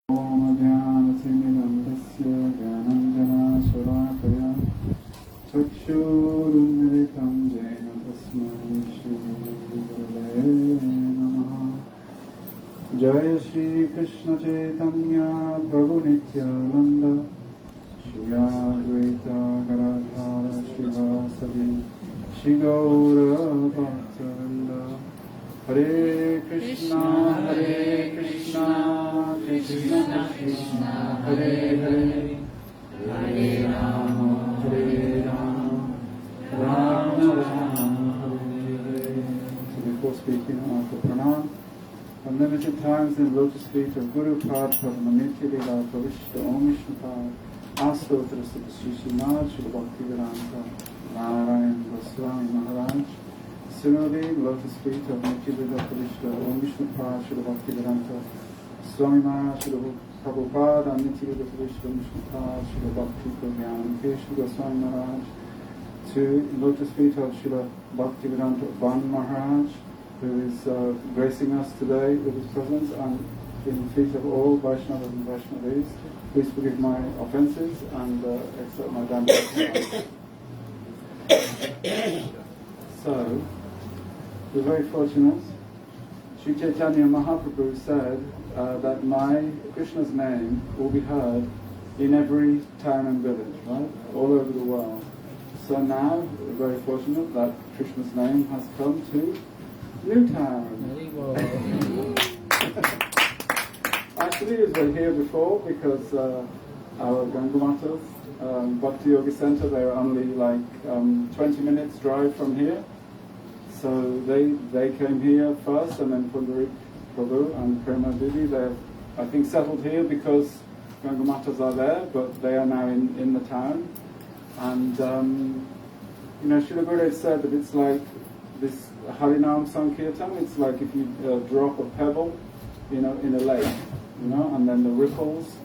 चक्षुरुन्मिलितं येन तस्मै श्रीगुरवे नमः। जय श्रीकृष्ण चैतन्य प्रभु नित्यानन्द श्री अद्वैता गदाधर शिवासदि श्री गौरभक्तवृन्द। हरे Krishna Krishna Krishna Hare Hare Hare Ram Ram Ram Hare Hare. So before speaking after pranam, unlimited times in lotus feet of Guru Pad Padmanitya Lila Pravishta Om Vishnupad Astotra Sri Srimad Shri Bhaktivedanta Narayan Goswami Maharaj. Similarly, lotus feet of Nityalila Pravishta Om Vishnupad Shri Bhaktivedanta Swami Maharaj Shri Prabhupada and Nityalila Pravishta Om Vishnupad Shri Bhakti Prabhupada Shri Goswami Maharaj. To lotus feet of Srila Bhaktivedanta Vana Maharaj, who is gracing us today with his presence, and in the feet of all Vaishnavas and Vaishnavis. Please forgive my offences and accept my damage. So, we're very fortunate. Sri Chaitanya Mahaprabhu said that Krishna's name will be heard in every town and village, right? All over the world. So now, we're very fortunate that Krishna's name has come to Newtown. Actually, it was here before because our Gangamatas, Bhakti Yoga Center, they were only like 20 minutes drive from here. So they came here first, and then Prabhu and Prema Bibi, they I think settled here because Gangamatas are there, but they are now in the town. And, Srila Gurudev said that it's like this Harinam Sankirtan, it's like if you drop a pebble, in a lake, and then the ripples,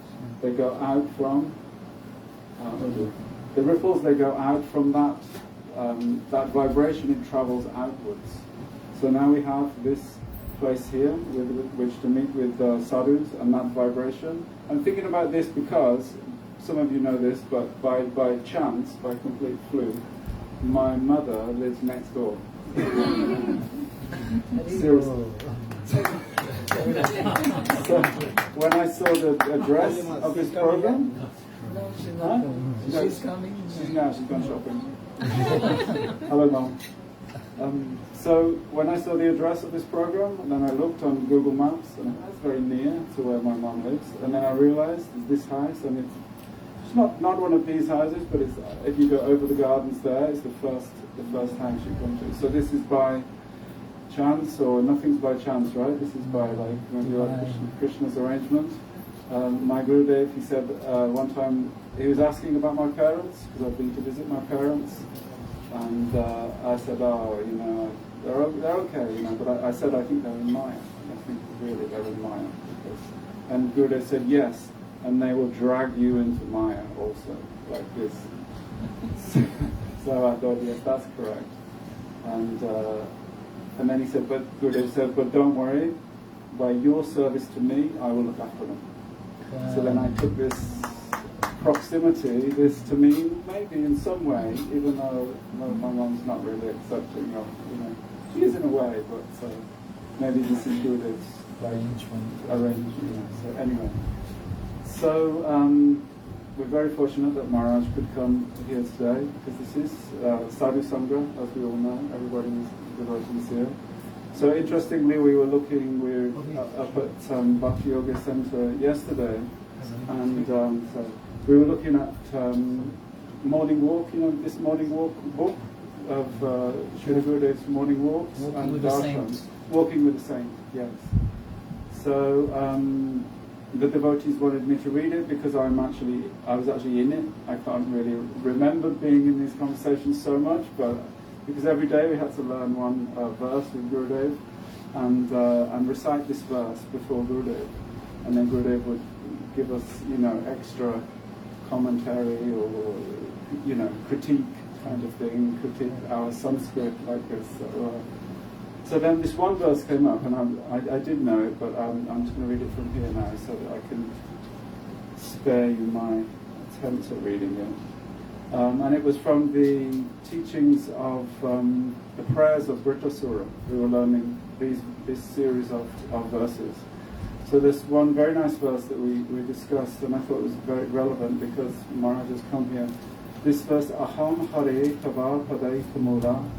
they go out from, that vibration, it travels outwards. So now we have this place here with which to meet with sadhus and that vibration. I'm thinking about this because some of you know this, but by chance, by complete fluke, my mother lives next door. Seriously. So when I saw the address of this program, no, she's not coming. She's coming. She's gone shopping. Hello, Mom. So when I saw the address of this program, and then I looked on Google Maps, and that's very near to where my mom lives, and then I realized this house, and it's not one of these houses, but it's if you go over the gardens there, it's the first house you come to. So this is by chance, or nothing's by chance, right? This is by maybe Krishna's arrangement. My Gurudev, he said one time he was asking about my parents because I've been to visit my parents, and I said, they're okay, but I said I think they're in Maya. I think really they're in Maya, and Gurudev said yes. And they will drag you into Maya also, like this. So I thought, yes, that's correct. And then he said, but Gurudev said, but don't worry, by your service to me, I will look after them. So then I took this proximity, this to me, maybe in some way, even though my mom's not really accepting of, she is in a way, but maybe this is Gurudev's arrangement. So anyway. So we're very fortunate that Maharaj could come here today, because this is Sadhu Sangha, as we all know, everybody's devotees here. So interestingly, we were up at Bhakti Yoga Center yesterday, and so we were looking at Morning Walk, this Morning Walk book of Srila Gurudev's Morning Walks and Darshans. Walking with the Saint, yes. So the devotees wanted me to read it because I was actually in it. I can't really remember being in these conversations so much, but because every day we had to learn one verse with Gurudev and recite this verse before Gurudev, and then Gurudev would give us, extra commentary or critique kind of thing, critique our Sanskrit like this. So then this one verse came up, and I did know it, but I'm just going to read it from here now so that I can spare you my attempt at reading it. And it was from the teachings of the prayers of Vrittasur. We were learning this series of verses. So there's one very nice verse that we discussed, and I thought it was very relevant because Maharaj has come here. This verse, Aham Hare Tava Padai Kamula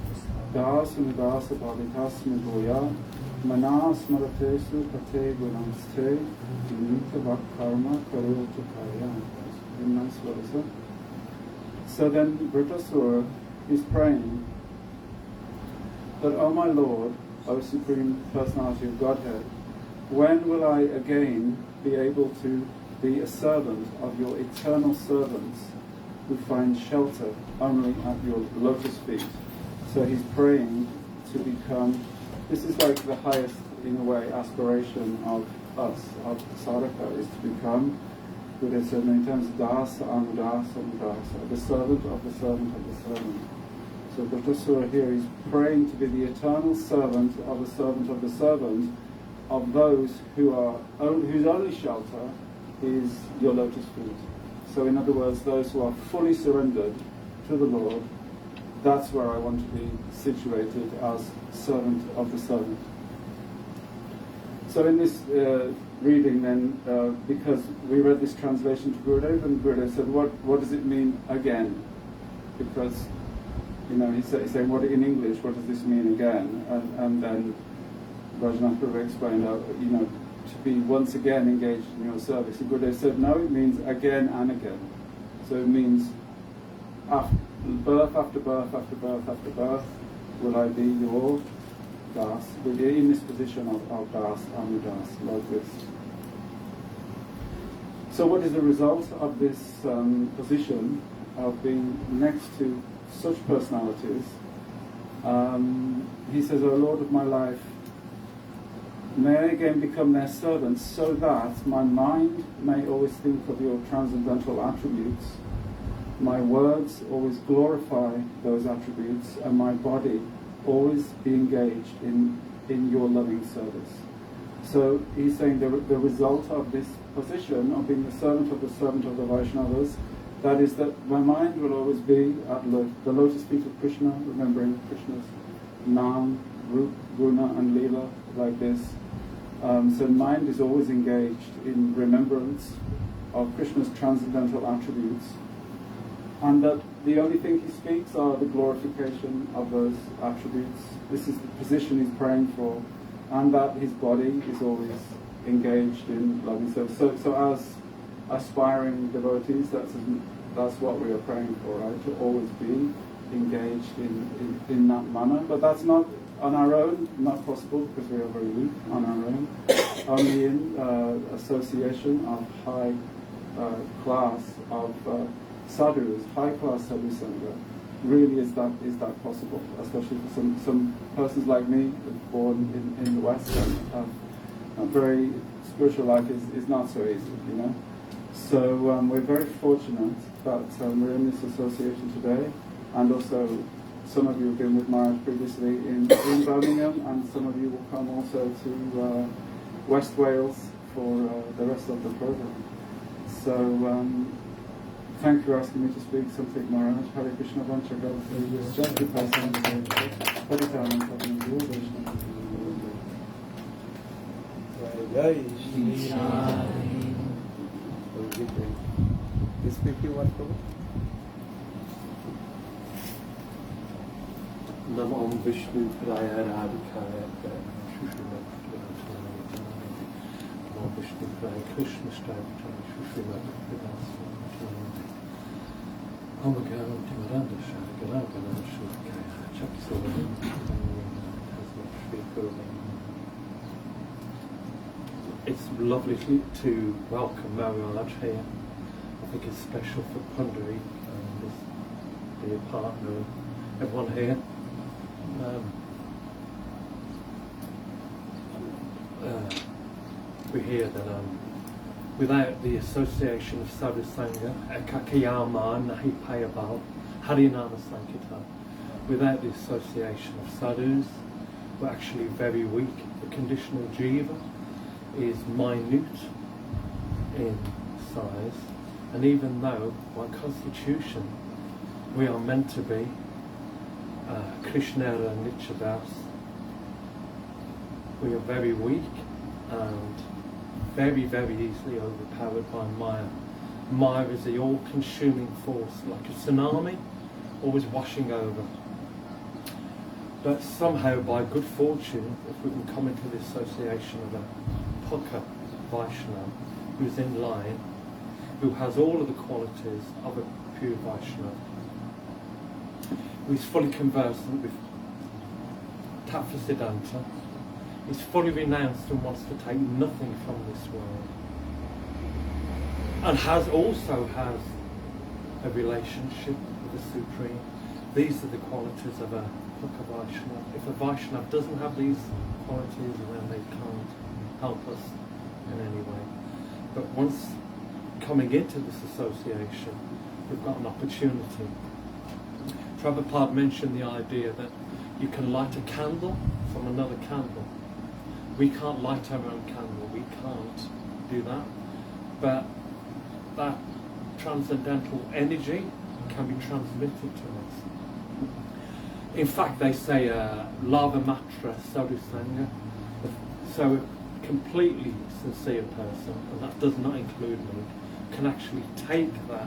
Das Unudas Abhavitas Migoya Manas Maratesu Pate Gunamste Unita Vakarma Karutukaya. Very nice verse, huh? So then Vrittasur is praying that, O my Lord, O Supreme Personality of Godhead, when will I again be able to be a servant of your eternal servants who find shelter only at your lotus feet? So he's praying to become, this is like the highest, in a way, aspiration of us, of sadhaka, is to become, Buddha said many times, dasa anudasa anudasa, the servant of the servant of the servant. So Vrittasur here is praying to be the eternal servant of the servant of the servant of those whose only shelter is your lotus feet. So in other words, those who are fully surrendered to the Lord, that's where I want to be situated as servant of the servant. So in this reading then, because we read this translation to Gurudev, and Gurudev said, what does it mean again? Because, he's saying, what in English, what does this mean again? And then Rajnath Prabhu explained, to be once again engaged in your service. And Gurudev said, no, it means again and again. So it means birth after birth after birth after birth will I be your Das, will be in this position of Das, Anudas, like this. So what is the result of this position of being next to such personalities? He says, O Lord of my life, may I again become their servant so that my mind may always think of your transcendental attributes, my words always glorify those attributes, and my body always be engaged in your loving service. So he's saying the result of this position of being the servant of the Vaishnavas, that is that my mind will always be at the lotus feet of Krishna, remembering Krishna's Nam, Rup, Guna and Leela, like this. So mind is always engaged in remembrance of Krishna's transcendental attributes, and that the only thing he speaks are the glorification of those attributes. This is the position he's praying for, and that his body is always engaged in loving service. So as aspiring devotees, that's what we are praying for, right? To always be engaged in that manner. But that's not on our own, not possible because we are very weak on our own. Only in association of high class of sadhus, high class sadhu sangha, really is that possible, especially for some persons like me, born in the West, and a very spiritual life is not so easy, So we're very fortunate that we're in this association today, and also some of you have been with Maharaj previously in Birmingham, and some of you will come also to West Wales for the rest of the program. So thank you for asking me to speak something, Maharaj. Hare Krishna Vancha This people what for? Namo Vishnu Praya Radhikaya Namo Vishnu Praya Krishna Stavitaya Shushrimati Om Garo Timaranda Shagara Shukaya Chaksa. It's lovely to welcome Maharaj here. I think it's special for Pundari and his partner, everyone here. We hear that without the association of Sadhu Sangha, Ekakayama Nahi Payabal, Harinama Sankirtan, without the association of sadhus, we're actually very weak. The conditional jiva is minute in size, And even though by constitution we are meant to be Krishnera and Nichadas, we are very weak and very, very easily overpowered by Maya. Maya is the all-consuming force, like a tsunami, always washing over. But somehow, by good fortune, if we can come into the association of a Pukka Vaishnava who's in line, who has all of the qualities of a pure Vaishnava, who is fully conversant with Tattva Siddhanta, is fully renounced and wants to take nothing from this world, and also has a relationship with the Supreme. These are the qualities of a Pukka Vaishnava. If a Vaishnava doesn't have these qualities, then they can't help us in any way. But once coming into this association, we've got an opportunity. Prabhupada mentioned the idea that you can light a candle from another candle. We can't light our own candle, we can't do that. But that transcendental energy can be transmitted to us. In fact, they say lava matra sadhu sangha. So a completely sincere person, and that does not include me, can actually take that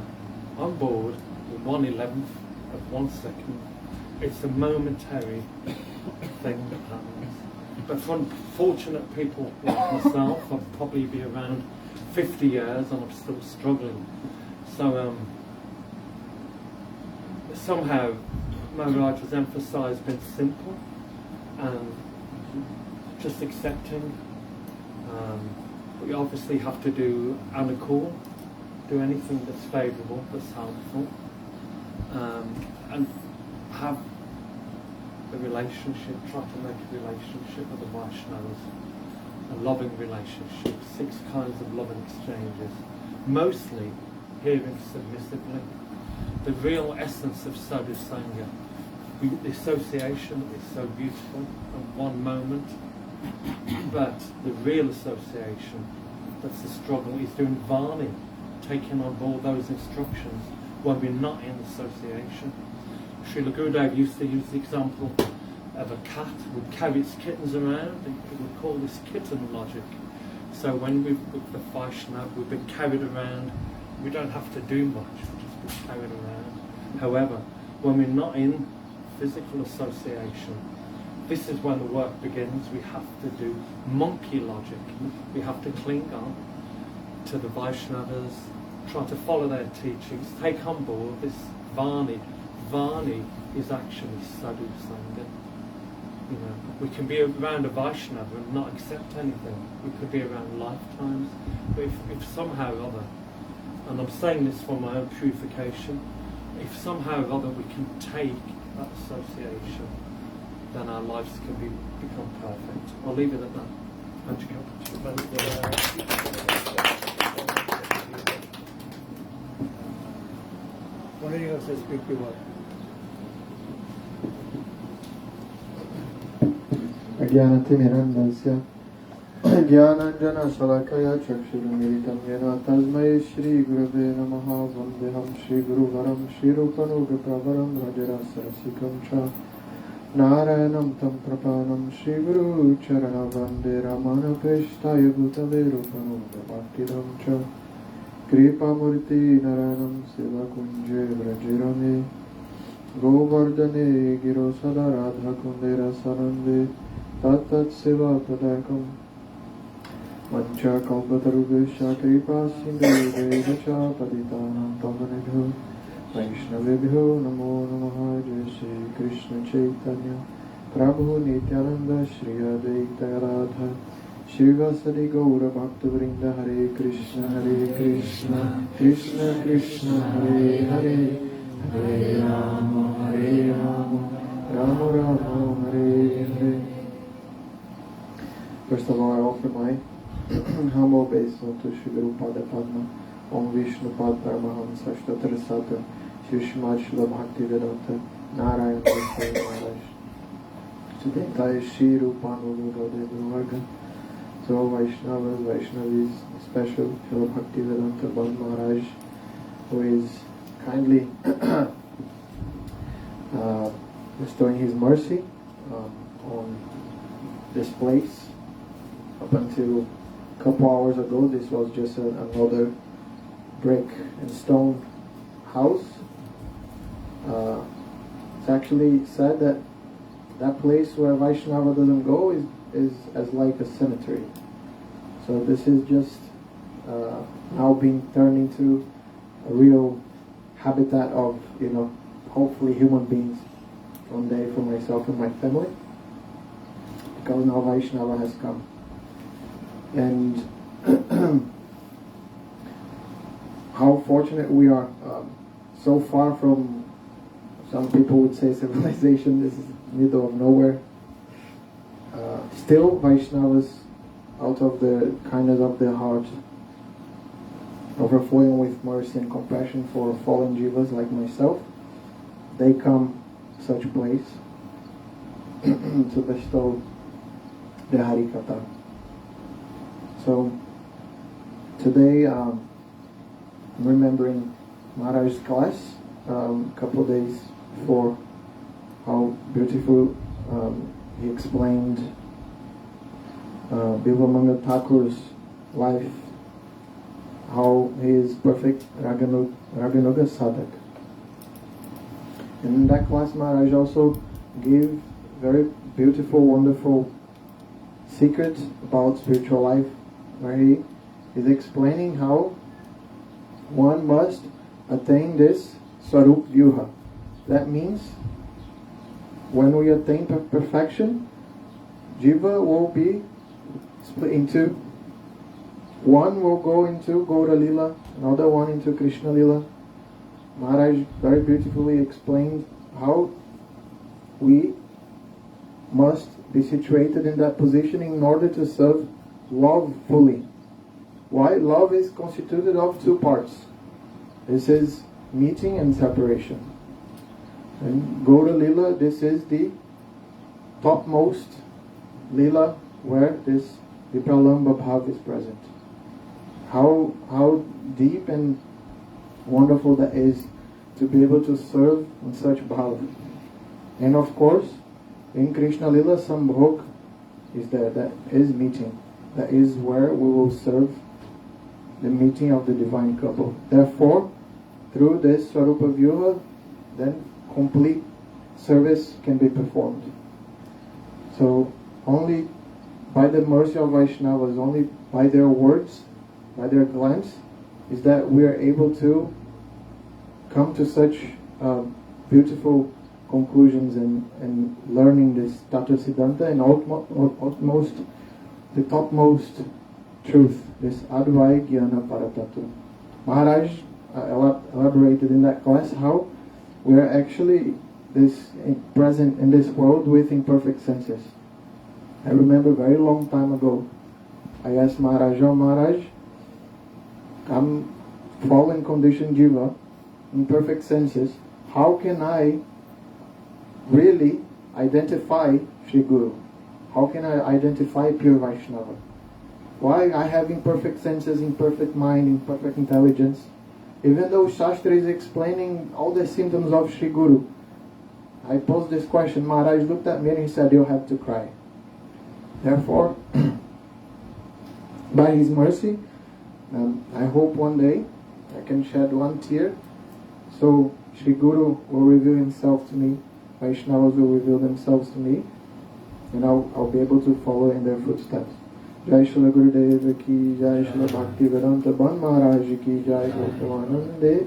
on board in 1/11th of 1 second. It's a momentary thing that happens. But for unfortunate people like myself, I'll probably be around 50 years and I'm still struggling. So somehow Maharaj has emphasised being simple and just accepting. We obviously have to do anukul, do anything that's favourable, that's helpful, and have a relationship, try to make a relationship with the Vaishnavas, a loving relationship, 6 kinds of loving exchanges, mostly hearing submissively. The real essence of sadhu sangha, the association is so beautiful in one moment, but the real association, that's the struggle, is doing Vana, taking on board those instructions when we're not in association. Srila Gurudev used to use the example of a cat would carry its kittens around. He would call this kitten logic. So when with the Vaishnava, we've been carried around, we don't have to do much, we've just been carried around. However, when we're not in physical association, this is when the work begins. We have to do monkey logic. We have to cling on to the Vaishnavas, try to follow their teachings, take on board this Vani. Vani is actually sadhu sangha. You know, we can be around a Vaishnava and not accept anything. We could be around lifetimes. But if somehow or other, and I'm saying this for my own purification, if somehow or other we can take that association, then our lives can become perfect. I'll leave it at that. Thank you. What are you going to speak about? ज्ञानतिमिरन्दस्य ज्ञानाञ्जनशलाकया चक्षुरुन्मीलितं येन तस्मै श्रीगुरवे नमः। वन्देऽहं श्रीगुरुवरं श्रीरूपनुगप्रवरं रजरसरसिकं च नारायणं तं प्रपन्नं श्रीगुरुचरणं वन्दे रमानपेष्टाय भूतले रूपनुगभक्तिदं च कृपामूर्ति नारायणं सेवाकुञ्जे व्रजरमे गोवर्धने गिरो सदा राधाकुन्दे रसानन्दे तत्तत्सेवा तदाकं वञ्चाकल्पतरुभ्यश्च कृपा सिन्धुभ्यैव च पतितानां पावनेभ्यो वैष्णवेभ्यो नमो नमः। जय श्री कृष्ण चैतन्य प्रभु नित्यानंद श्री अद्वैत गदाधर श्रीवासदि गौर भक्तवृंद। हरे Krishna Krishna Krishna Hare Hare Hare Ram Ram Ram Hare Hare. First of all, I offer my humble obeisance to Sri Gurupada Padma, Om Vishnu Pad Paramahamsa Ashtatara Sata, Shri Srimad Srila Bhaktivedanta, Narayana Dev Maharaj, to the entire Shri Rupanuvara Varga, to all Vaishnavas, Vaishnavis, especially Srila Bhaktivedanta Bad Maharaj, who is kindly bestowing his mercy on this place. Up until a couple hours ago, this was just another brick and stone house. It's actually said that that place where Vaishnava doesn't go is as like a cemetery. So this is just now being turned into a real habitat of, hopefully human beings one day for myself and my family, because now Vaishnava has come. And how fortunate we are, so far from, some people would say, civilization. This is middle of nowhere. Still Vaishnavas, out of the kindness of their heart, overflowing with mercy and compassion for fallen jivas like myself, they come to such place to bestow the Hari Katha. So today I'm remembering Maharaj's class a couple of days before, how beautiful he explained Bilvamanga Thakur's life, how he is perfect Raganuga Sadhak. And in that class Maharaj also gave very beautiful, wonderful secret about spiritual life, where he is explaining how one must attain this Swarup Vyuha. That means when we attain perfection, Jiva will be split into, one will go into Gaura Lila, another one into Krishna Lila. Maharaj very beautifully explained how we must be situated in that position in order to serve love fully. Why? Love is constituted of two parts. This is meeting and separation. And Gaura Lila, this is the topmost Lila where this Vipralamba Bhav is present. How deep and wonderful that is to be able to serve in such bhav. And of course, in Krishna Lila, Sambhog is there, that is meeting. That is where we will serve the meeting of the divine couple. Therefore, through this Swarupa Vyuha, then complete service can be performed. So, only by the mercy of Vaishnavas, only by their words, by their glance, is that we are able to come to such beautiful conclusions and learning this Tattva Siddhanta and utmost, the topmost truth, this Advaya Jnana Paratattva. Maharaj elaborated in that class how we are actually present in this world with imperfect senses. I remember a very long time ago, I asked Maharaj, "Oh Maharaj, I'm fallen conditioned jiva, imperfect senses, how can I really identify Sri Guru? How can I identify pure Vaishnava? Why I have imperfect senses, imperfect mind, imperfect intelligence? Even though Shastra is explaining all the symptoms of Sri Guru." I posed this question. Maharaj looked at me and he said, "You'll have to cry." Therefore, by his mercy, I hope one day I can shed one tear, so Sri Guru will reveal himself to me, Vaishnavas will reveal themselves to me, and I'll be able to follow in their footsteps. Jai Shri Gurudeva ki Jai, Shri Bhakti Vedanta Ban Maharaj ki Jai, Gautananda.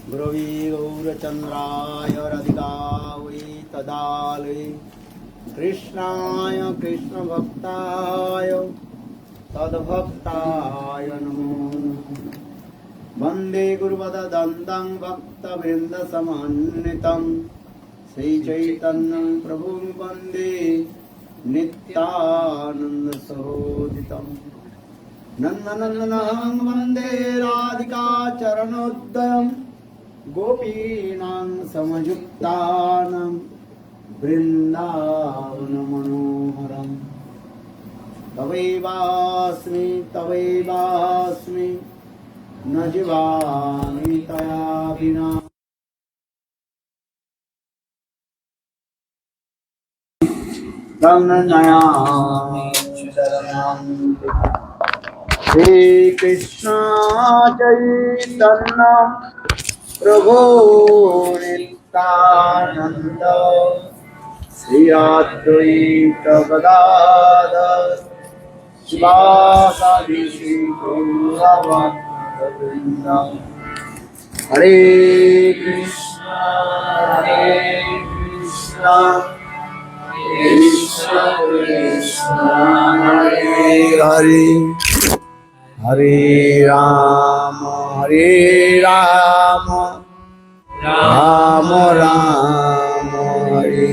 गुरवी गौरचन्द्राय राधिकायै तदालये कृष्णाय कृष्णभक्ताय तद्भक्ताय नमो वन्दे गुरुपददन्तं भक्तवृन्दसमन्वितं श्रीचैतन्यं प्रभुं वन्दे नित्यानंद सहोदितम् नन्दनन्दनं वन्दे राधिका चरणोदयम् गोपीनां समयुक्तानां वृन्दावनमनोहरम् तवैवास्मि न जीवामि तया विना नयामि शरणं श्रीकृष्ण चैतन्य प्रभो नित्यानन्द श्री अद्वैत गदाधर शिवासादि श्री गौरवृन्द हरे Krishna Krishna Krishna Hare Hare Hare Ram Ram Ram Hare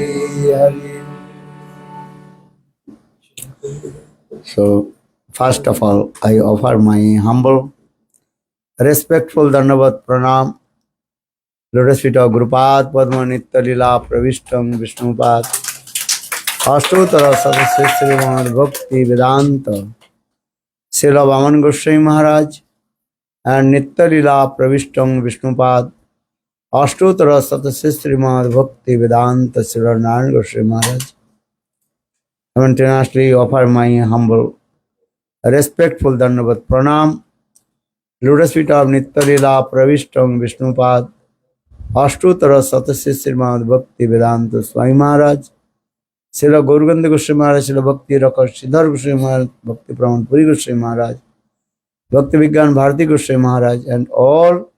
Hare. So, first of all, I offer my humble, respectful Dandavat Pranam, Lotus feet of Gurupad Padma Nitya Lila Pravishtam Vishnupad, Ashtotara Sadasya Mahad Bhakti Vedanta, Srila Vaman Goswami Maharaj, and Nitya Lila Pravishtam Vishnupad, Ashtotara Sadasya Mahad Bhakti Vedanta, Srila Narayan Goswami Maharaj. I continuously offer my humble, respectful Dandavat Pranam, Lotus feet of Nitya Lila Pravishtam Vishnupad, Ashtotara Satasya Srimad Bhakti Vedanta Swami Maharaj, Srila Gaurganda Goswami Maharaj, Srila Bhakti Rakha Siddhar Goswami Maharaj, Bhakti Praman Puri Goswami Maharaj, Bhakti Vigyan Bharati Goswami Maharaj, and all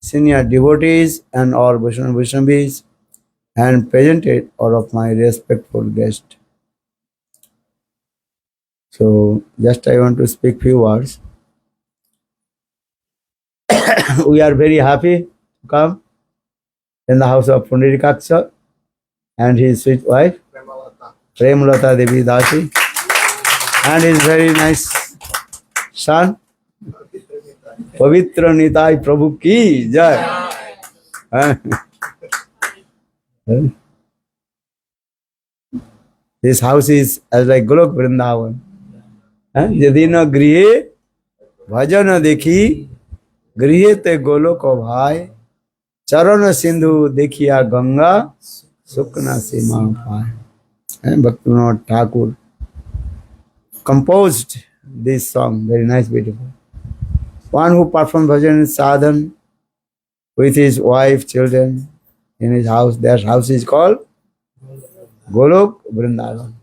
senior devotees and all Vaishnavis, and presented all of my respectful guests. So, just I want to speak few words. We are very happy to come in the house of Pundarikaksha and his sweet wife, Premlata Devi Dasi, and his very nice son, Pavitra Nitai Prabhu Ki Jai. This house is as like Golok Vrindavan. Yadina grihe bhajana dekhi grihe te golok bhai charana sindhu dekhiya ganga sukna sima pai. Bhaktivinoda Thakur composed this song, very nice, beautiful. One who performed bhajan sadhan with his wife, children in his house. Their house is called Golok Vrindavan.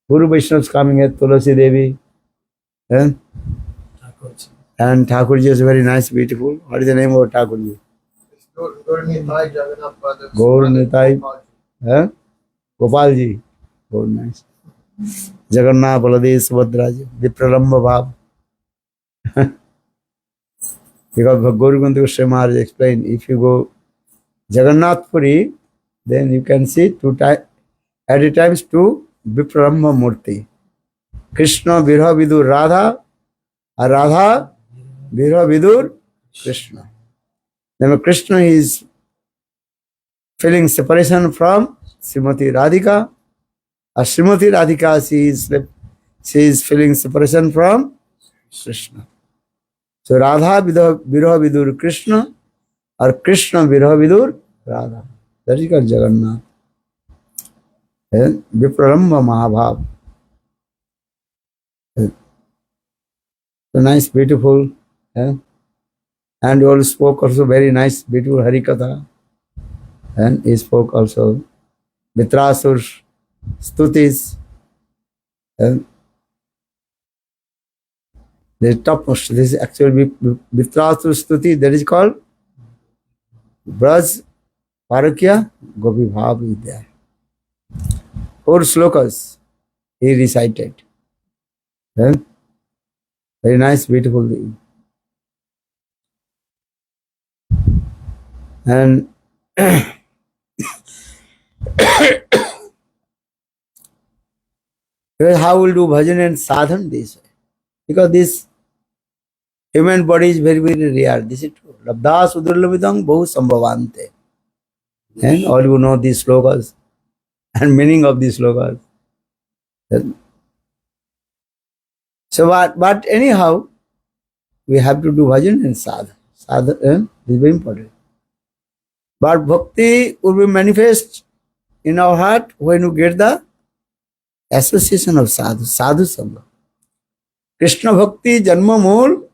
Guru Vaishnavas coming at Tulasi Devi. And Thakurji is very nice, beautiful. What is the name of Thakurji? Gaur Nitai. Gopalji. Very nice. Jagannath Baladev Subhadraji. Vipralamba Bhav. Because Gaur Goswami Maharaj explained, if you go Jagannath Puri, then you can see at a times two Vipralamba Murti. Krishna Virha Vidur Radha, or Radha Virha Vidur Krishna. Then Krishna is feeling separation from Srimati Radhika, or Srimati Radhika she is feeling separation from Krishna. So Radha Virha Vidur Krishna, or Krishna Virha Vidur Radha. That is called Jagannath. Vipralamba Mahabhav. So nice, beautiful. And you all spoke also very nice, beautiful Harikatha. And he spoke also Vrittasur Stutis. And the topmost, this is actually Vrittasur Stuti, that is called Braj Parakya Gopi Bhav is there. 4 slokas he recited. And very nice, beautiful thing. And Because how will do bhajan and sadhan this way? Because this human body is very, very rare. This is true. Labda sudurlabhidam bahu sambhavante. And all you know these slokas and meaning of these slokas. So, but anyhow, we have to do bhajan and sadhana. Sadhana is very important. But bhakti will be manifest in our heart when you get the association of sadhu, sadhu sangha. Krishna bhakti janma mool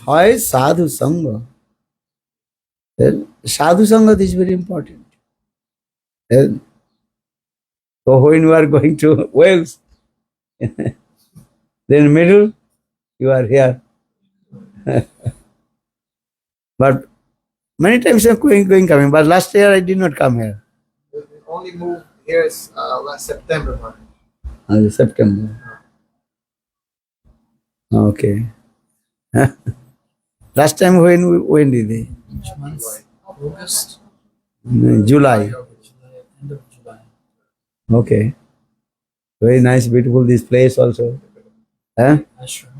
hoy sadhu sangha. Sadhu sangha is very important. So when you are going to Wales, then middle, you are here. But many times I'm going, coming. But last year I did not come here. We only moved here last September, Maharaj. September. Okay. Last time when did they? Which month? August? July. End of July. Okay. Very nice, beautiful this place also. Ashram.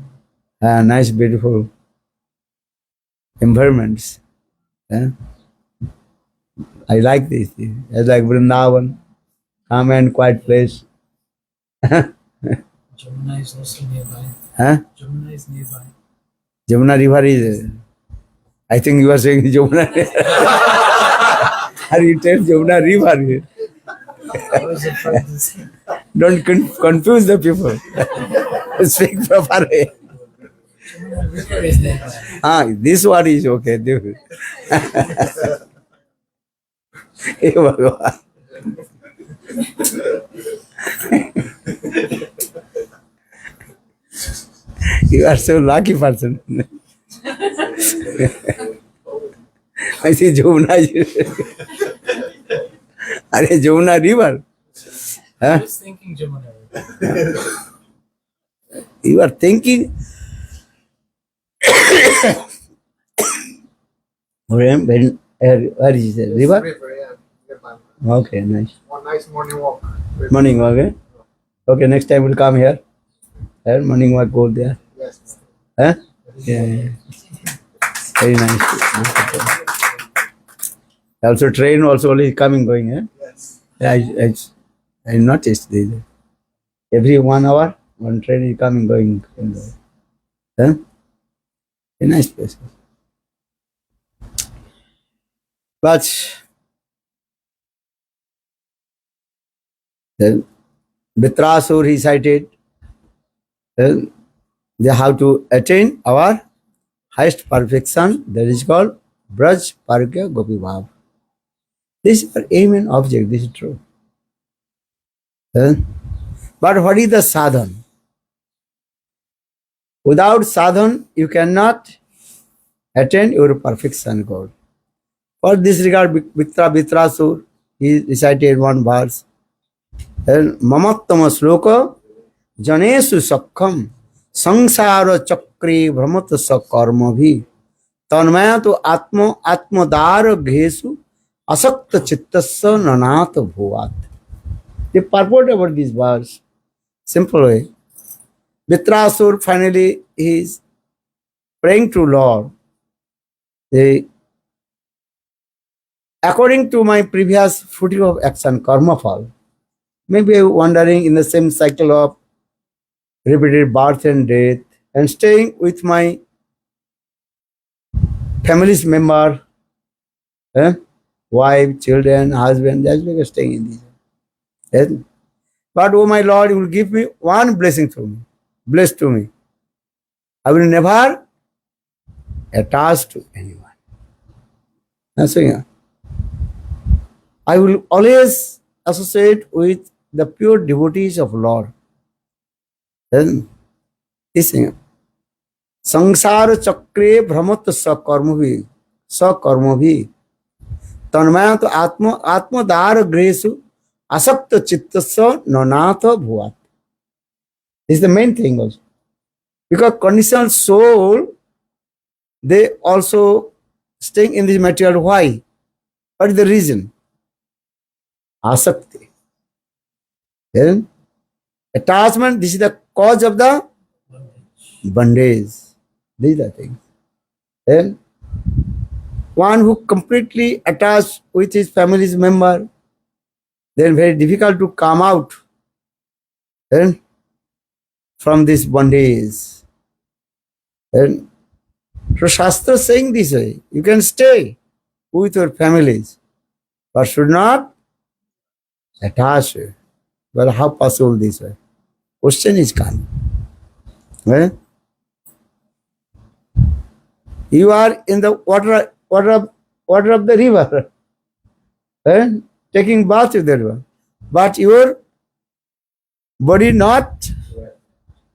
Nice, beautiful environments. I like this. I like Vrindavan, calm and quiet place. Jamuna is also nearby. Jamuna is nearby. Jamuna River is. I think you are saying Jamuna. Are you tell Jamuna River? I was afraid to say. Don't confuse the people. Speak properly. Jamuna River is nearby. This one is okay. Hey, Bhagavan. You are so lucky person. I see Jamuna. Are Jamuna River? I was thinking Jamuna River. You are thinking. Where is the river? River, yeah. Nearby. Okay, nice. One nice morning walk. Morning walk, eh? Okay, next time we'll come here. Morning walk, go there. Yes. Yeah. Very nice. Also train also only coming, going, eh? Yes. Yeah, I noticed this. Every 1 hour, one train is coming, going. A nice place. But then Vrittasur recited, they have to attain our highest perfection, that is called Braj Parkya Gopi Bhav. This is our aim and object, this is true. But what is the sadhan? Without sadhan, you cannot attain your perfection goal. For this regard, Vrittasur, he recited one verse. Mamattama sloka janesu sakkam sangsara chakre brahmata sakarma bhi tanmaya to atmadara ghesu asakta chittasya nanata bhuvat. The purport about this verse, simple way. Vrittasur finally is praying to Lord. According to my previous footing of action, karma fall, maybe wandering in the same cycle of repeated birth and death and staying with my family's member, wife, children, husband, that's why staying in this. Yes? But oh my Lord, you will give me one blessing to me, bless to me. I will never attach to anyone. That's why I will always associate with the pure devotees of Lord. Then this thing, sangsara chakre brahmat sakarma bhi tanmaya to atmadara gresu asakta chittasya nanatha bhuvat. This is the main thing also. Because conditioned soul, they also staying in this material. Why? What is the reason? Asakti. Then Attachment, this is the cause of the bondage. These are things. Then one who completely attached with his family's member, then very difficult to come out then from this bondage. And so Shastra is saying this way, you can stay with your families, but should not attach. But how possible this way? Question is coming. Eh? You are in the water of the river, eh? Taking bath with the river, but your body not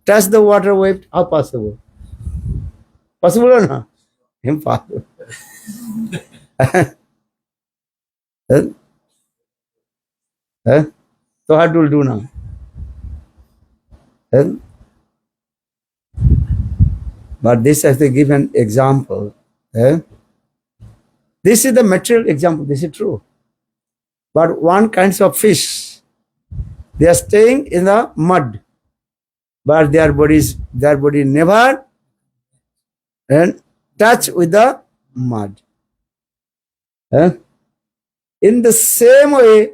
touch the water wave. How possible? Possible or not? Impossible. Eh? Eh? So what will do now? Eh? But this has to give an example. Eh? This is the material example. This is true. But one kinds of fish, they are staying in the mud, but their body never and touch with the mud. Eh? In the same way,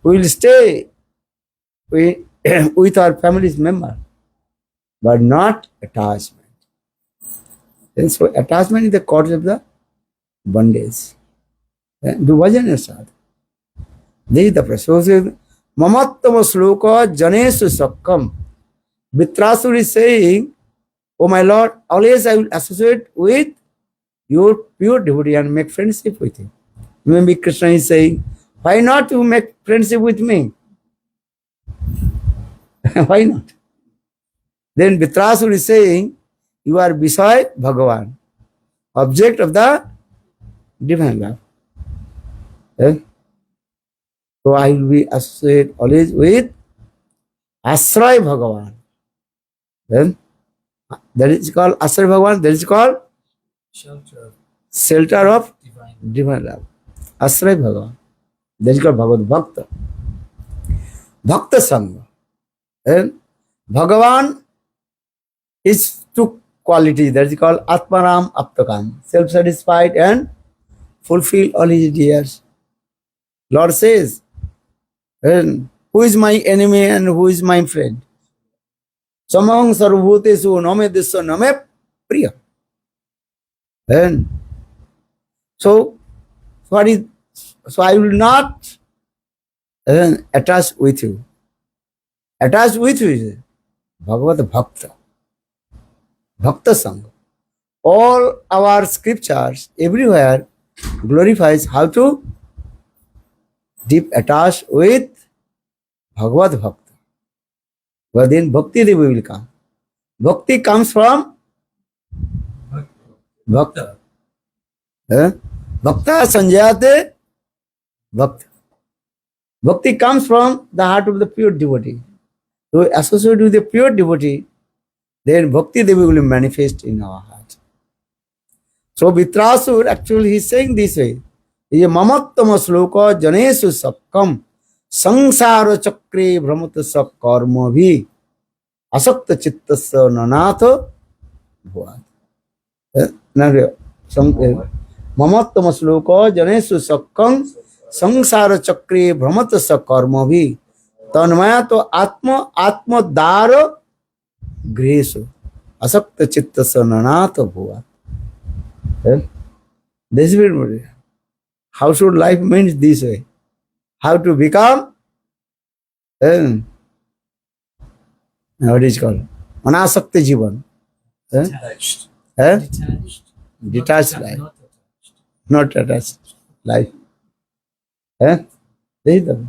we will stay with our family's member, but not attachment. And so attachment is the cause of the bondage. Do bhajan and sadhana. This is the process. Mamattama sloka janesu sakkam. Vrittasur is saying, oh my Lord, always I will associate with your pure devotee and make friendship with him. Maybe Krishna is saying, why not you make friendship with me? Why not? Then Vrittasur is saying, you are beside Bhagavan, object of the divine love. Eh? So I will be associated always with Asray Bhagavan. Then that is called Asray Bhagavan, that is called shelter of divine love. Asray Bhagavan. That is called Bhagavad Bhakta. Bhakta Sangha. And Bhagavan is two qualities. That is called Atmaram Aptakam. Self-satisfied and fulfill all his desires. Lord says, and who is my enemy and who is my friend? Samahang sarvbhutesu name disya name priya. And so I will not attach with you. Attached with you is Bhagavad Bhakta. Bhakta Sangha. All our scriptures everywhere glorifies how to deep attached with Bhagavad Bhakta. But then Bhakti Devi will come. Bhakti comes from Bhakta. Bhakta Sanjayate Bhakta. Bhakti comes from the heart of the pure devotee. So associated with the pure devotee, then Bhakti Devi will manifest in our heart. So Vrittasur actually he is saying this way. Is a mamattama sloka janesu sakkam sangsara chakre brahmata sak karma bhi asakta chittasya nanatha bhuvat. Mamattama sloka janesu sakkam sangsara chakre brahmata sak karma bhi Tanmaya तो आत्मदार गृहेषु असक्त चित्त सनाथ भुवा. This will how should life means this way? How to become what is called anasakta jivan, detached life, not attached life. This is the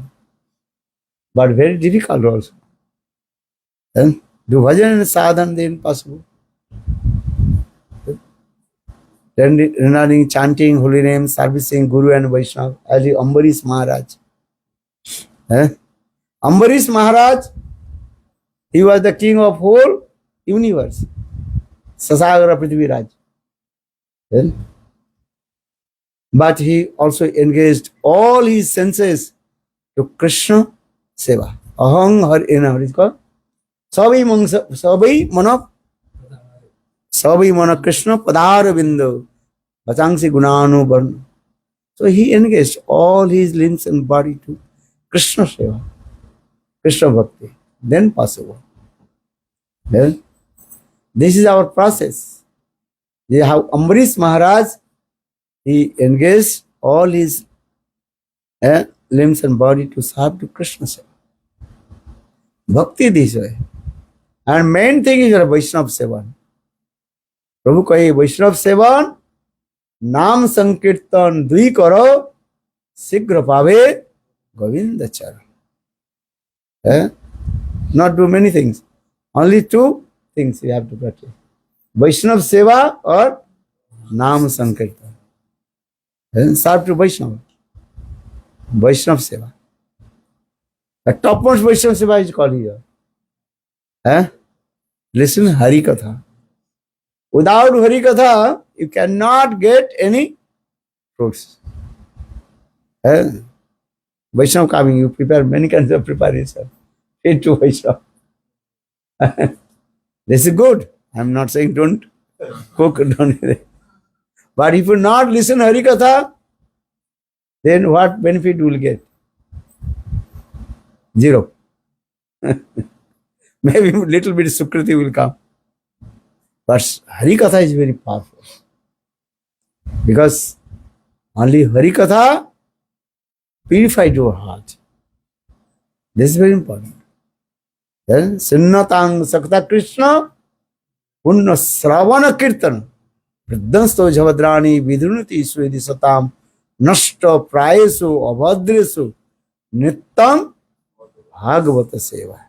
but very difficult also. Do bhajan and sadhana then possible. Then regarding chanting holy name, servicing Guru and Vaishnava, as the Ambarish Maharaj. Ambarish Maharaj, he was the king of whole universe. Sasagara Prithviraj. But he also engaged all his senses to Krishna Seva, Ahang har in what is called? Sabai mana Krishna padara bindu. Vachangsi gunanu varna. So he engaged all his limbs and body to Krishna Seva, Krishna Bhakti. Then possible. Then this is our process. We have Ambarish Maharaj, he engaged all his limbs and body to serve to Krishna Seva. Bhakti this way. And main thing is Vaishnava Sevan. Prabhu kahe Vaishnava Sevan, नाम संकीर्तन दुई करो शीघ्र पावे गोविंद चरण. Not do many things, only two things you have to practice: Vaishnav Seva or Naam Sankirtan. Serve to Vaishnava. Vaishnav Seva. The topmost Vaishnav Seva is called here. Listen Hari Katha. Without Hari Katha, you cannot get any fruits. Vaishnava coming, you prepare many kinds of preparation. Feed to Vaishnava. This is good. I am not saying don't cook, don't. But if you not listen Hari Katha, then what benefit you will get? Zero. Maybe little bit Sukriti will come. But Hari Katha is very powerful. Because only Hari Katha purified your heart. This is very important. Then Sunnatang Sakta Krishna Punna Sravana Kirtana Vriddasto Javadrani Vidrunuti Swedi Satam Nashta Prayesu Abhadresu Nittam Bhagavata Seva.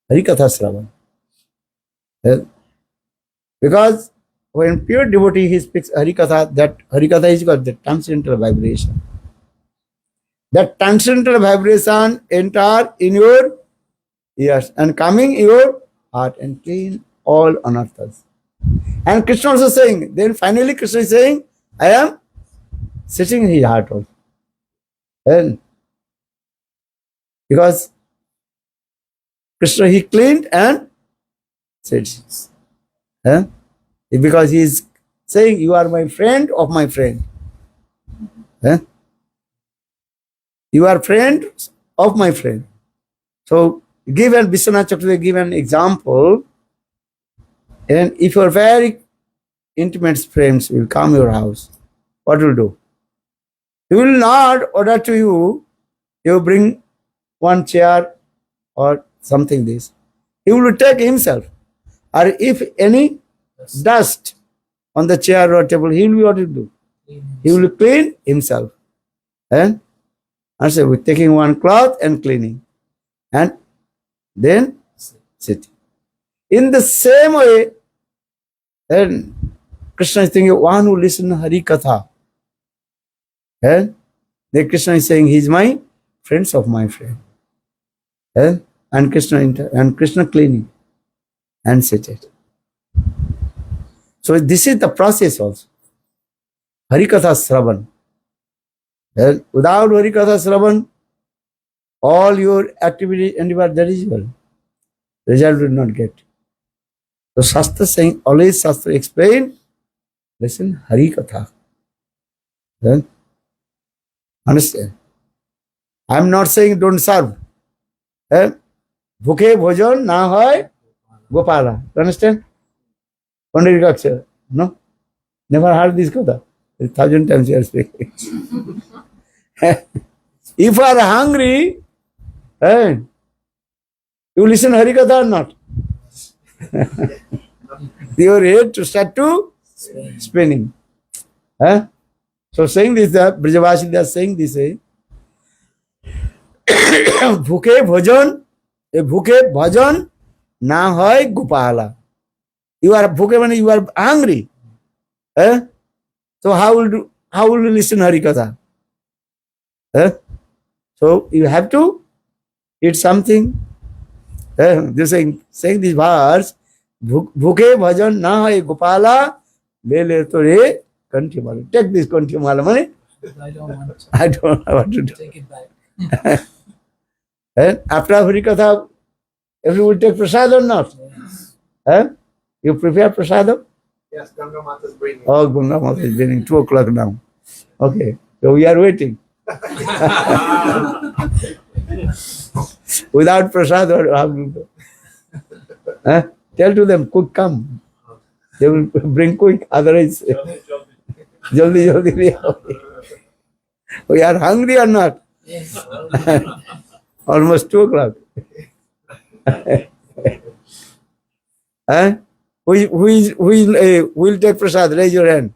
Hari Katha Sravana. Because when pure devotee he speaks Hari Katha, that Hari Katha is called the transcendental vibration. That transcendental vibration enter in your ears and coming in your heart and clean all unearthers. And Krishna also saying, then finally Krishna is saying, I am sitting in his heart also. And because Krishna he cleaned and sits. Because he is saying, you are my friend of my friend. You are friend of my friend. So, given Vishwanath Chakravarti give an example, and if your very intimate friends will come to your house, what will do? He will not order to you, you bring one chair or something this. He will take himself. Or if any dust on the chair or table, he will be what to do? He will clean himself. And so with taking one cloth and cleaning. And then sitting. In the same way, then Krishna is thinking, one who listens to Hari Katha. And then Krishna is saying, he is my friends of my friend. And Krishna cleaning and sitting. So this is the process also. Hari Katha Sravan. Without Hari Katha Sravan, all your activity and that is well. Result will not get. So Shastra saying, always Shastra explain, listen Hari Katha. Then understand. I am not saying don't serve. Bhuke bhojan na hoy Gopala. You understand? Pandit no? Never heard this Katha. 1,000 times you are speaking. If you are hungry, you listen Hari Katha or not? Your head to start to spinning. So saying this, the Brijavasi they are saying this way. Bhuke bhajan na hoy Gopala. You are bhuke when you are hungry. So how will you listen Hari Katha? So you have to eat something. They're saying this verse, Bhuke bhajan na hoy Gopala, le to re kanthi mala. Take this kanthi mala money. I don't want to. I don't know what to do. Take it back. And after Harikatha, if you will take prasad or not? Yes. You prepare prasadam? Yes, Ganga Mata is bringing. Oh, Ganga Mata is bringing 2 o'clock now. Okay, so we are waiting. Without prasad, or how will you go? Tell to them, quick come. They will bring quick, otherwise, jaldi, jaldi, le aao. We are hungry or not? Yes. Almost 2 o'clock. Who will take prasad? Raise your hand.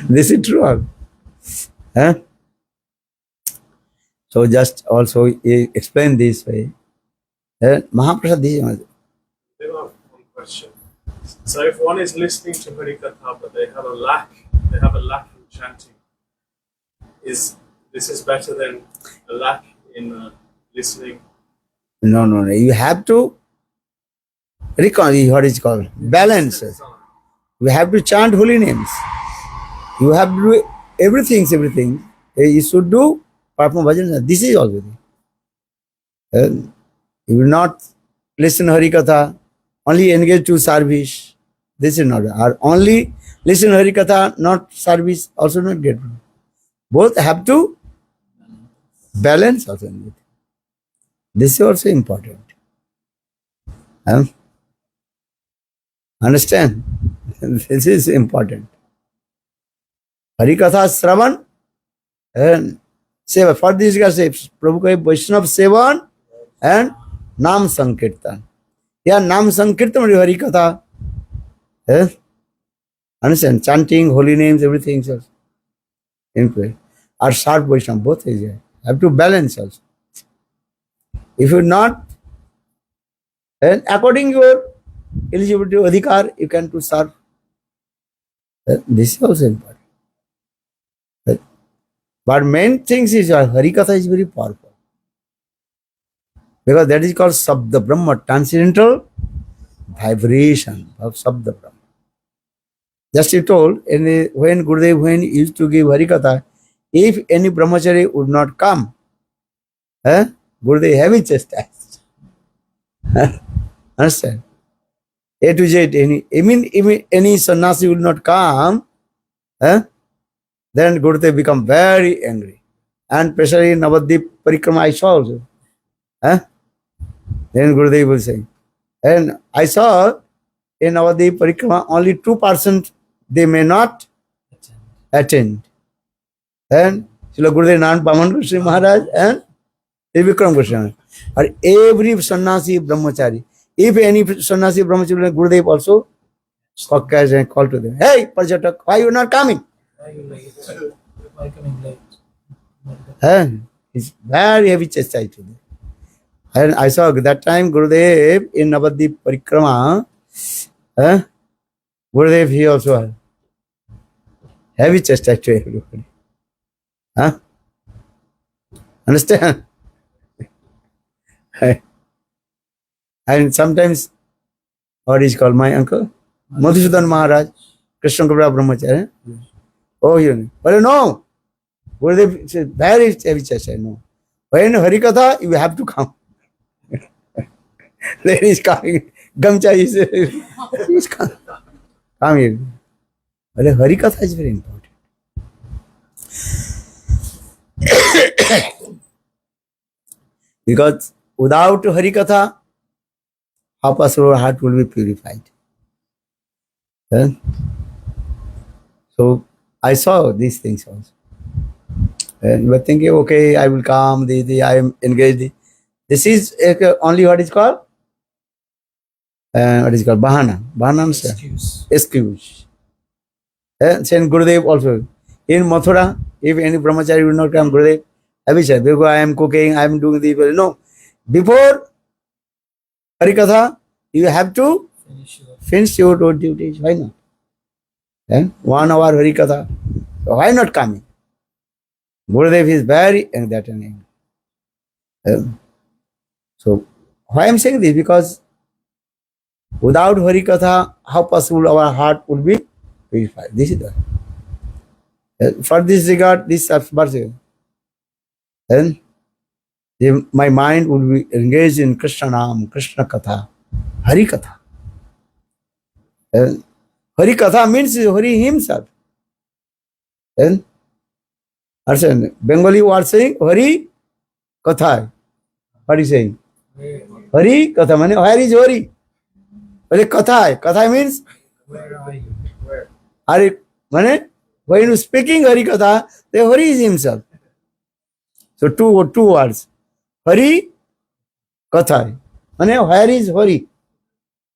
This is true. So just also explain this way. Mahaprasad, this is They have one question. So if one is listening to Harikatha but they have a lack in chanting, is this better than a lack in listening? no. You have to recall what is called balance. You have to chant holy names. You have to do everything. You should do perform bhajan. This is also there. You will not listen Harikatha, only engage to service. This is not. Or only listen Harikatha, not service, also not get. Both have to balance also. This is also important. Understand? This is important. Harikatha Shravan and Seva. For this guy says, Prabhu Kai Vaishnav Sevan and Nam Sankirtan. Yeah, Nam Sankirtan or Harikatha. Understand? Chanting, holy names, everything else. In play. Or sharp Vaishnav, both is here. Have to balance also. If you not, and according your eligibility adhikar, you can to serve. This is also important. But main things is Harikatha is very powerful. Because that is called Sabda Brahma, transcendental vibration of Sabda Brahma. Just he told, when Gurudev used to give Harikatha, if any brahmachari would not come, Gurudev heavy chastised. Understand? A to Z, any sannyasi will not come, then Gurudev become very angry. And especially in Navadvip Parikrama I saw also. Then Gurudev will say, and I saw in Navadvip Parikrama only 2% they may not attend. And Srila Gurudev Nan Paman Goswami Maharaj and Vikram Goswami. Or every sannyasi brahmachari, if any sannyasi brahmachari, Gurudev also call to them, hey, Parjatak, why you not coming? Why are you late? Why coming late? And it's very heavy chastised today. And I saw that time Gurudev in Navadvip Parikrama, Gurudev he also had heavy chastised to everybody. Understand? And sometimes, what is called my uncle? Madhusudan Maharaj, Krishna Kabra Brahmacharya. Oh, you know. But no, Gurudev said, very heavy chastised. No. When Harikatha, you have to come. There is coming. Gamcha is coming. Come here. But Harikatha is very important. Because without Harikatha, how possible heart will be purified? So I saw these things also. And you were thinking, okay, I will come, I am engaged. This is only what is called? Bahana. Bahana Excuse. excuse. Same Gurudev also. In Mathura, if any brahmachari will not come, Gurudev, I will say, because I am cooking, I am doing this. No. Before Harikatha, you have to finish your duties. Why not? 1 hour Harikatha. So why not coming? Gurudev is very that and so why I am saying this? Because without Harikatha, how possible our heart would be purified? This is the for this regard, this verse. then my mind would be engaged in Krishna Nam, Krishna Katha, Hari Katha. And Hari Katha means Hari himself. And understand, Bengali word saying Hari Katha. What is saying? Hari Katha, means where is Hari? Well, Katha. Katha means Where are you? Hari, means when you speaking Hari Katha, the Hari is himself. So two words. Hari Katha. Means where is Hari?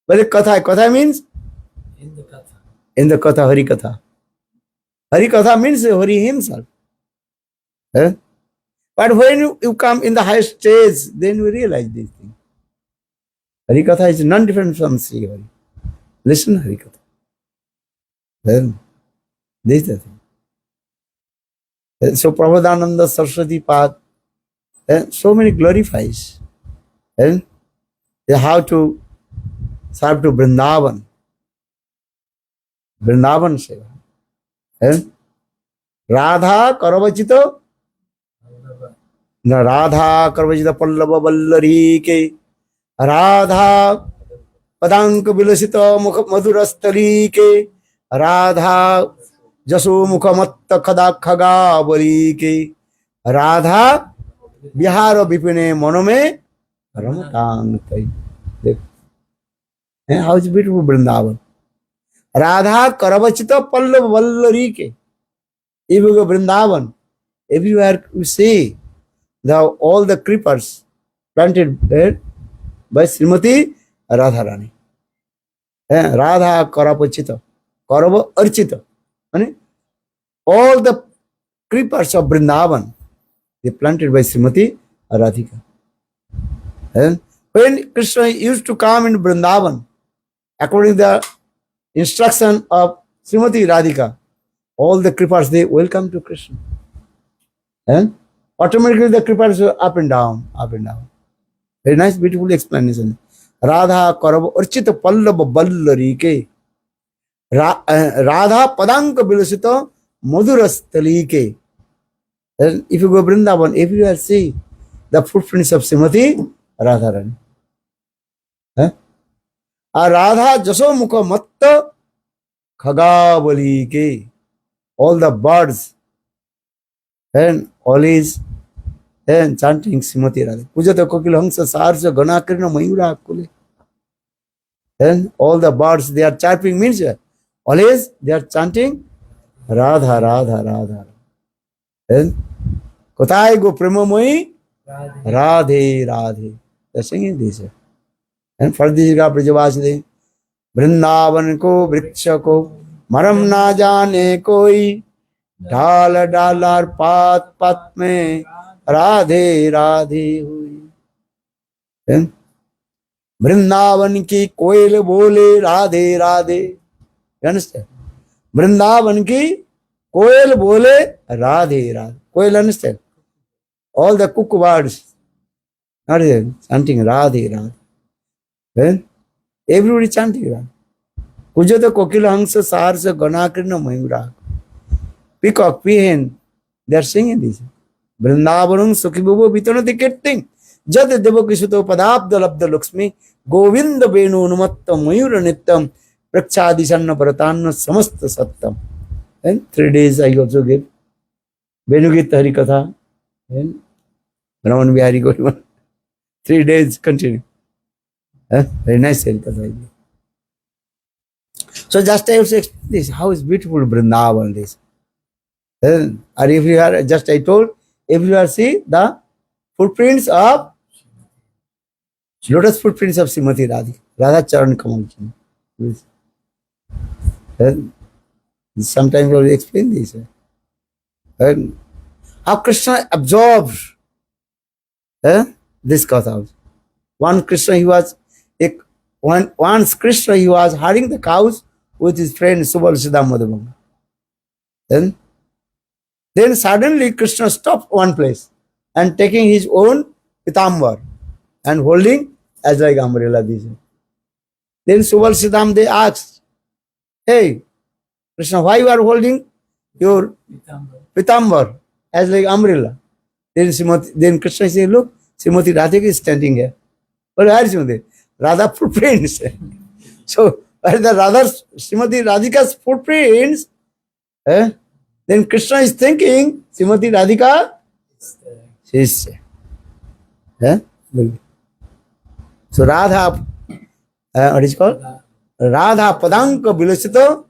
Well, Katha. Katha means In the Katha. in the Katha, Hari Katha. Hari Katha means Hari himself. Eh? But when you come in the highest stage, then you realize this thing. Hari Katha is none different from Sri Hari. Listen, Hari Katha. Then, this is the thing. So, Prabhupada Saraswati Path, so many glorifies. And they have to serve to Vrindavan. Vrindavan Seva. And Radha Karavachita, Radha Karavachita Pallava Vallari ke, Radha Padanka Vilasita Madhurastali ke, Radha Jasu Mukhamatta Khada Khaga Bali ke, Radha Bihara Bipine Monome Ramatang Kai. How is beautiful Vrindavan. Radha Karavachita Pallava Vallari ke. If you go Vrindavan, everywhere you see all the creepers planted there by Srimati Radharani. Radha Karavachita, Karava Archita. All the creepers of Vrindavan, they planted by Srimati Radhika. And when Krishna used to come in Vrindavan, according to the instruction of Srimati Radhika, all the creepers, they welcome to Krishna. And automatically the creepers are up and down, up and down. Very nice, beautiful explanation. Radha Karava Archita Pallava Ballari ke. Radha Padanka Vilasita Madhurastali ke. And if you go Vrindavan, everywhere see the footprints of Srimati Radharani. Radha Jaso Mukha Matta Khagavali ke. All the birds and always and chanting Srimati Radha. Pujata Kokil Hangsa Sarsa Ganakarina Mayura Kule. And all the birds they are chirping means always they are chanting Radha Radha Radha. And Kotai go Premamoyi Radhe Radhe. They are singing this. And for this God Prajavasade Vrindavan ko vriksha ko maram na jane koi ढाल डालार पात पात में राधे राधे हुई. वृंदावन की कोयल बोले Radhe Radhe. You understand? Vrindavan की कोयल बोले राधे राधे. कोयल understand? All the cuckoo birds are chanting Radhe Radhe. Everybody chanting Radhe. कुजत कोकिल हंस सार से गणाकृष्ण Mayura. Peacock, peahen, they are singing this. Vrindavanam Sukhibubu Vitanati Ketting. Jat Devakisuto Padabda Labda Luxmi. Govinda Venu Numatta Mayura Nittam. Prakchadisanna Bharatanna Samasta Sattam. And 3 days I also give. Venugit Hari Katha. And Raman Vihari Goriman. 3 days continue. Very nice Hari Katha. So just I also explain this. How is beautiful Vrindavan this. Or if you are, just I told, if you are see the footprints of lotus footprints of Srimati Radhi, Radha Charan Kamal. Sometimes I will explain this. And how Krishna absorbs this Katha. Once Krishna he was herding the cows with his friend Subal Siddham Madhubanga. Then suddenly Krishna stopped one place and taking his own pitambar and holding as like umbrella. This. Then Subal Siddham they asked, "Hey, Krishna, why you are holding your pitambar as like umbrella?" Then Krishna says, look, Srimati Radhika is standing here. But where is Srimati? Radha footprints. So, where the Srimati Radhika's footprints, then Krishna is thinking, Srimati Radhika, she is there. So, Radha, what is it called? Radha Padanka Vilasita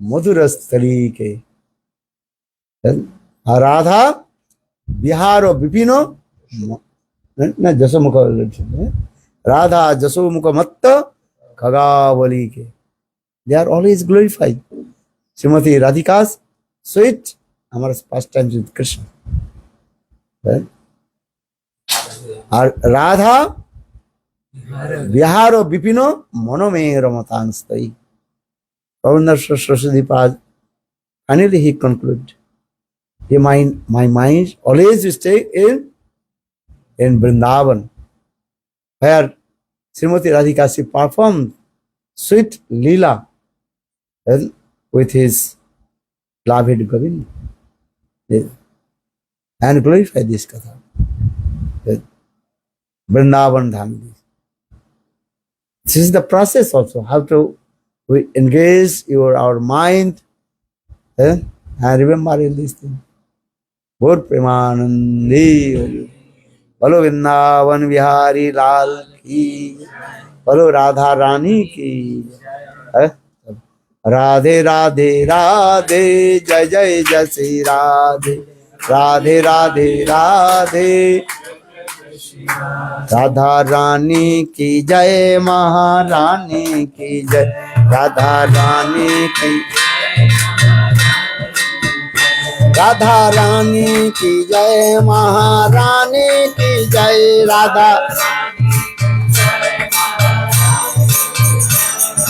Madhurastalike. Radha Biharo Vipino Jasamukha Radha Jasumukha Matta Kagavalike. They are always glorified. Srimati Radhika's sweet amorous pastimes with Krishna. Radha Viharo Vipino Monome Ramatanstay. Governor Saraswati finally he concluded. My mind always stay in Vrindavan, where Srimati Radhika she performed sweet Leela with his beloved Govinda. And glorify this Katha. Vrindavan Dham. This is the process also, how to we engage our mind and remember in this thing. Gaur Premanandi, Bolo Vrindavan Vihari Lal ki, Bolo Radha Rani ki, Radhe Radhe Radhe, Jai Jai Jai Shri Radhe, Radhe Radhe Radhe, Radha Rani ki Jai, Maharani ki Jai, Radha Rani ki Radha Rani ki Jai, Maharani ki Jai, Radha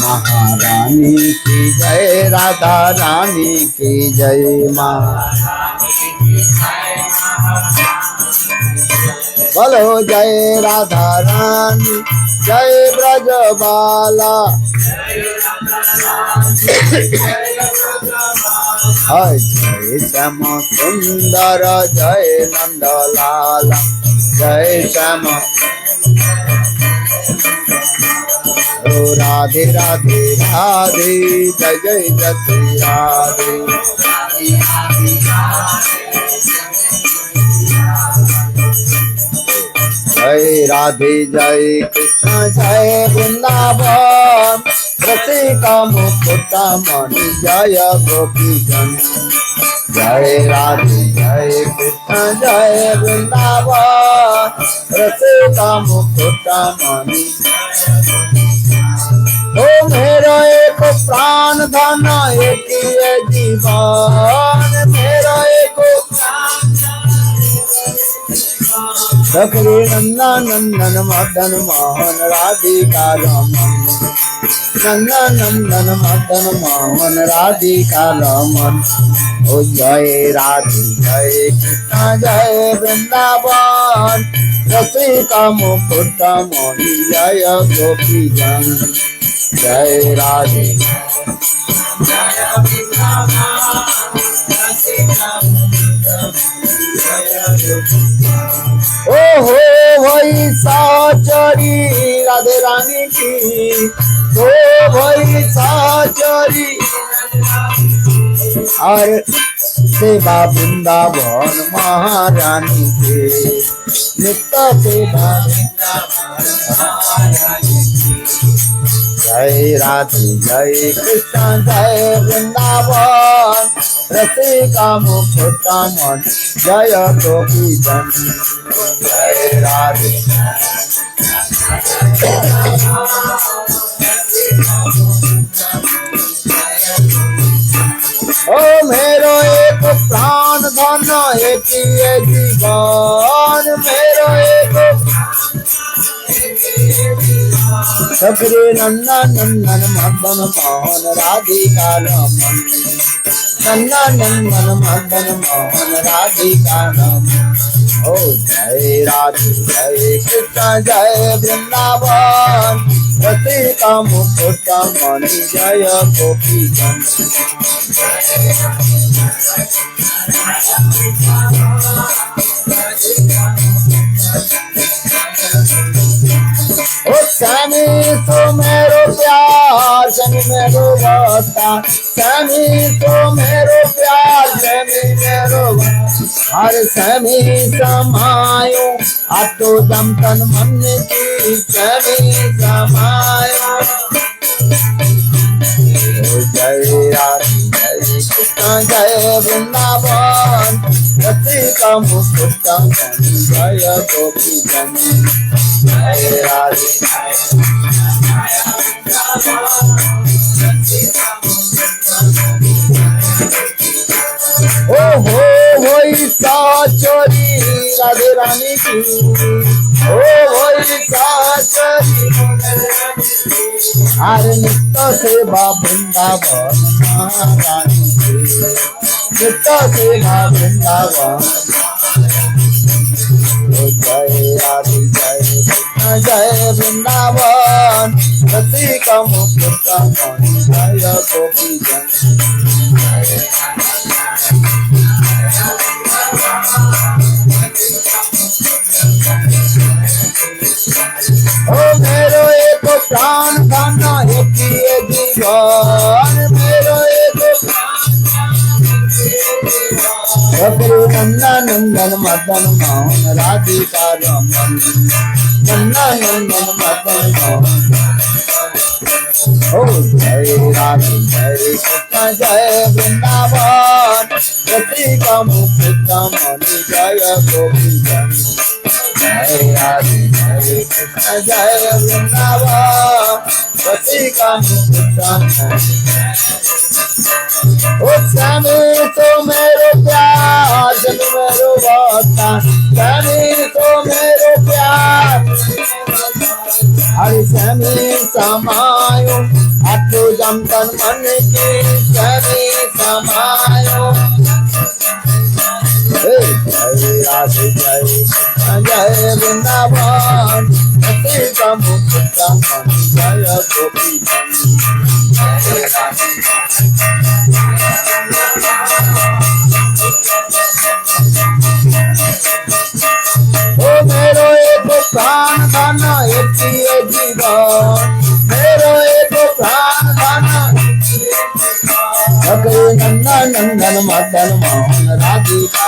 Maharani ki Jai, Radha Rani ki Jai, Bolo Jai Radha Rani, Jai Brajabala, Jai Shama Sundara, Jai Nandalala, Jai Shama Oh Radhe Radhe Radhe, Jai Jai Jai Radhe, Jai Radhe Jai Krishna Jai Vrindavan, Rasika Mukutta Mani Jaya Gopi Jan. Jai Radhe Jai Krishna Jai Vrindavan, Rasika Mukutta Mani. O mera ek pran dhana ek hai jivan, mera ek Sakri Nanda Nandan Madan Mohan Radhika Raman, Nanda Nandan Madan Mohan Radhika Raman. O Jai Radhe Jai Krishna Jai Vrindavan, Rasika Mukutta Mani Jaya Gopi Jan. Jai Radhe Jaya Vrindavan, Rasika Mukutta Jaya Gopi Jan. Oh bhai sachari Radhe Rani ki, oh bhai sachari Are Seva Vrindavan Maharani ki, Nitya Seva Vrindavan Maharani ki. Jai Radhe Jai Krishna Jai Vrindavan, Rasika Mukutta Mani Jaya Gopi Jan. Jai Radhe O mero ek pran dhana ek hai jivan, mero ek Sakri Nanda Nandan Madan Mohan Radhika Raman, Nanda Nandan Madan Mohan Radhika Raman. Oh Jai Radhe Jai Krishna Jai Vrindavan, Rasika Mukutta Mani Jaya Gopi Jan. तो मेरो प्यार समी मेरो भक्ता समी तो मेरो प्यार समी मेरो हर समी समायो आतो दम तन मन की समी समायो जय राधे जय कृष्ण जय वृंदावन रति का मुकुट जय गोपी जन जय राधे ओ हो साचोरी राधे रानी की ओ साचोरी हर नित्य सेवा वृंदावन महारानी की नित्य सेवा वृंदावन जय राधे जय कृष्ण जय वृंदावन रति का मुकुट जय गोपी जन ओ मेरो एक प्राण धन एक जीवन मेरो एक नंदन नंदन मदन मोहन राधिका रमन नंदन नंदन मदन मोहन ओ जय राधे जय कृष्ण जय वृंदावन रति का मुकुट मणि जय गोपी जन जय राधे जय कृष्ण जय वृंदावन रति का मुकुट मणि ओ स्वामी तो मेरो प्यार जन मेरो भक्ता स्वामी तो मेरो प्यार हरि स्वामी समायो आठो जम तन मन की स्वामी समायो जय राधे जय कृष्ण जय वृंदावन रति का मुकुट जय गोपी जन जय राधे ओ मेरो एक प्राण धन एक जीवन मेरो एक प्राण धन नंदन नंदन मदन मोहन राधिका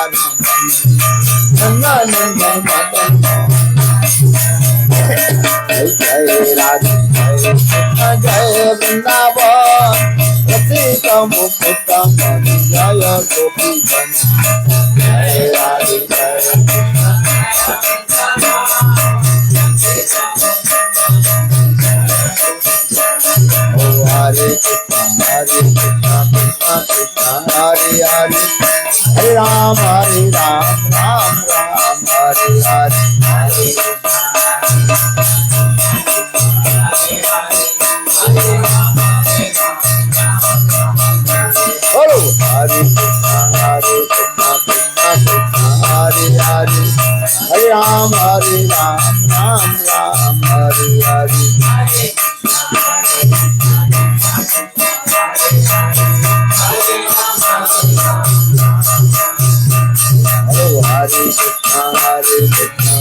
नंदन नंदन मदन जय राधे जय कृष्ण जय वृंदावन रति का मुकुट मणि जय गोपी जन जय राधे जय कृष्ण हरे कृष्ण कृष्ण कृष्ण हरे हरे हरे राम राम राम हरे हरे हरे बोलो हरे कृष्ण कृष्ण कृष्ण हरे हरे हरे राम राम राम हरे हरे हरे कृष्ण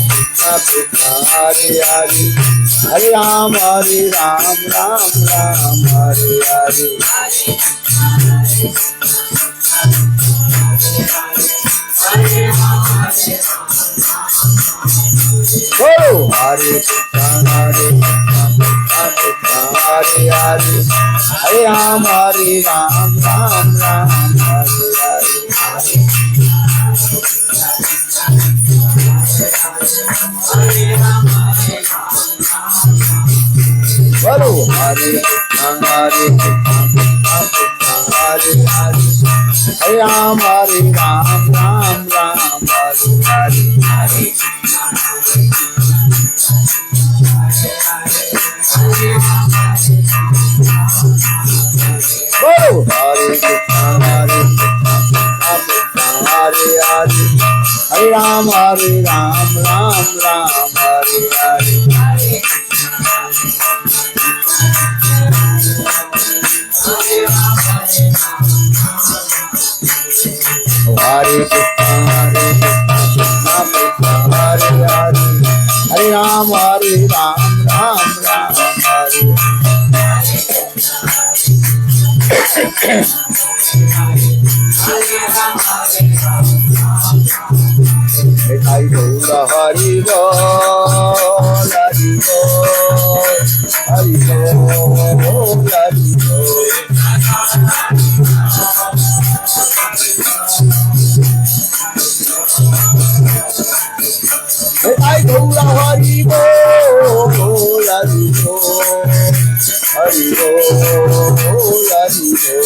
कृष्ण कृष्ण हरे हरे हरे राम राम राम हरे हरे बोलो हरे कृष्ण कृष्ण हरे हरे हरे राम राम हरे हरे बोलो हरे कृष्ण हरे हरे हरे राम राम हरे हरे बोलो हरे Krishna Hare Hare Hare Ram Ram Hare Hare Hare Krishna Hare Hare Hare Ram Ram Hare Hare Nitai Gaura Hari Bol, Hari Bol, Hari Bol, Hari Bol. Nitai Gaura Hari Bol, Hari Bol, Hari Bol, Hari Bol.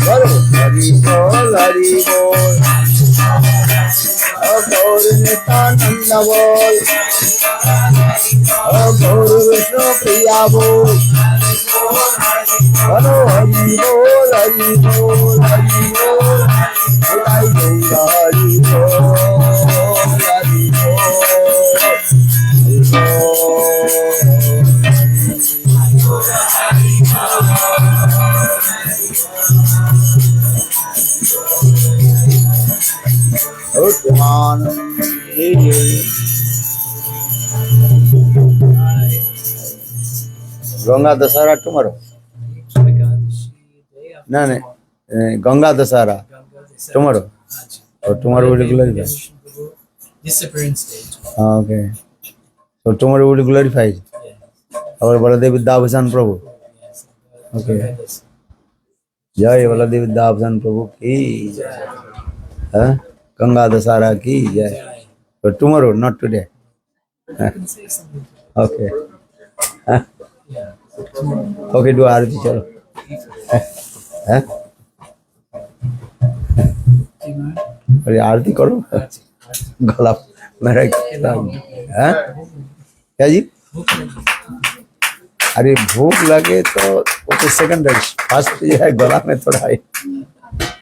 Hari Bol, Hari Bol, Gaur Nityananda Bol, Gaur Vishnu Priya Bol, Haro Hari Bol, Hari Bol, Hari Bol, Nitai Gaura Hari Bol, Hari Bol, Hari Ganga Dasara tomorrow. No, no. Ganga Dasara tomorrow. So tomorrow will glorify. Disappearance stage. Okay. So tomorrow will glorify. Our Baladev Vidyabhasan Prabhu. Okay. Jai Baladev Vidyabhasan Prabhu ki jai. Huh? Ganga Dasara ki jai. So tomorrow, not today. You can say something. Okay. Huh? Yeah. Okay, do Arati chalo. Huh? Do you mind? अरे आरती करो गला मेरा हाँ क्या जी अरे भूख लगे तो वो तो सेकंड फर्स्ट ये है गला में थोड़ा है